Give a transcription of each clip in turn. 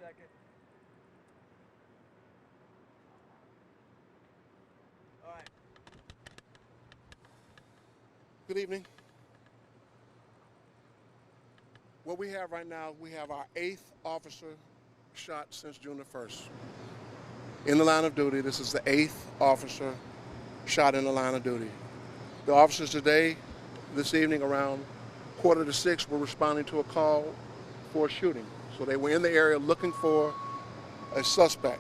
second. All right. Good evening. What we have right now, we have our 8th officer shot since June the 1st. In the line of duty, this is the 8th officer shot in the line of duty. The officers today, this evening around 5:45, were responding to a call for a shooting. So they were in the area looking for a suspect.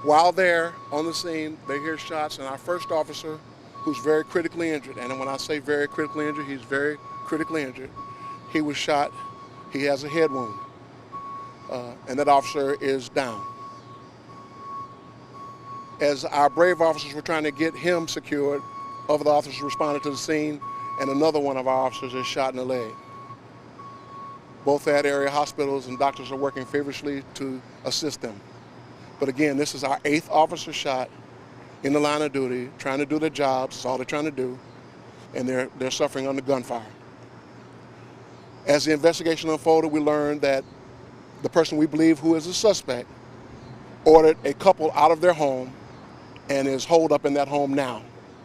While there on the scene, they hear shots, and our first officer, who's very critically injured, and when I say very critically injured, he's very critically injured. He was shot. He has a head wound, and that officer is down. As our brave officers were trying to get him secured, other officers responded to the scene, and another one of our officers is shot in the leg. Both at area hospitals, and doctors are working feverishly to assist them. But again, this is our 8th officer shot in the line of duty, trying to do their jobs. That's all they're trying to do, and they're suffering under gunfire. As the investigation unfolded, we learned that the person we believe who is a suspect ordered a couple out of their home and is holed up in that home now.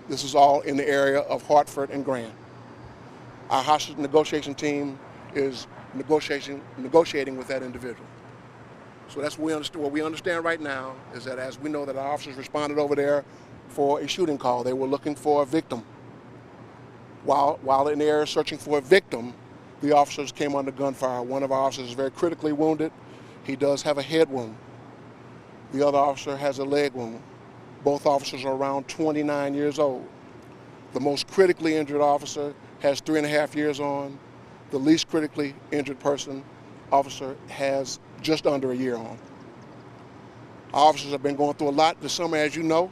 This is all in the area of Hartford and Grand. Our hostage negotiation team is negotiating with that individual. So that's what we understand. What we understand right now is that, as we know, that our officers responded over there for a shooting call. They were looking for a victim. While in the area searching for a victim, the officers came under gunfire. One of our officers is very critically wounded. He does have a head wound. The other officer has a leg wound. Both officers are around 29 years old. The most critically injured officer has 3.5 years on. The least critically injured officer has just under a year on. Our officers have been going through a lot this summer, as you know.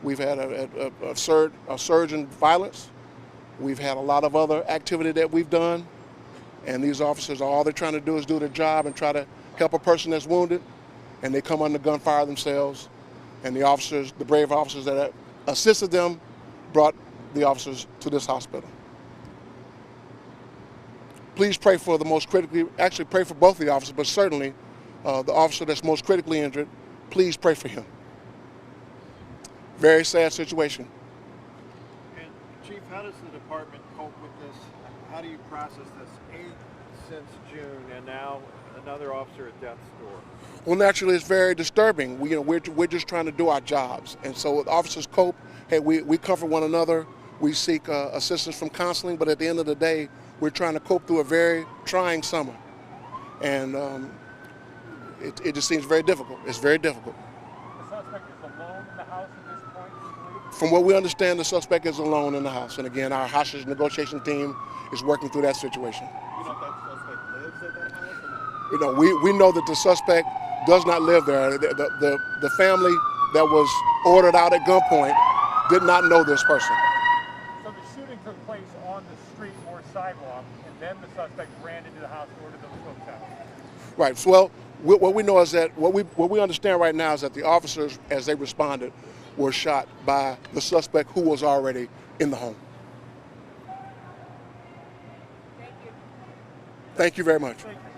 We've had a surge in violence. We've had a lot of other activity that we've done. And these officers, all they're trying to do is do their job and try to help a person that's wounded, and they come under gunfire themselves. And the officers, the brave officers that assisted them, brought the officers to this hospital. Please pray for the most critically, actually pray for both the officers, but certainly the officer that's most critically injured, please pray for him. Very sad situation. And Chief, how does the department cope with this? How do you process this? 8 since June, and now another officer at death's door. Well, naturally, it's very disturbing. We're just trying to do our jobs, and so officers cope. Hey, we comfort one another. We seek assistance from counseling, but at the end of the day, we're trying to cope through a very trying summer, and it just seems very difficult. It's very difficult. The suspect is alone in the house at this point, you believe? From what we understand, the suspect is alone in the house, and again, our hostage negotiation team is working through that situation. You know if that suspect lives at that house or not? You know, we know that the suspect does not live there. The family that was ordered out at gunpoint did not know this person. So the shooting took place on the street or sidewalk, and then the suspect ran into the house and ordered those folks out. Right. So, well, what we know is that what we understand right now is that the officers, as they responded, were shot by the suspect who was already in the home. Thank you. Thank you very much. Thank you.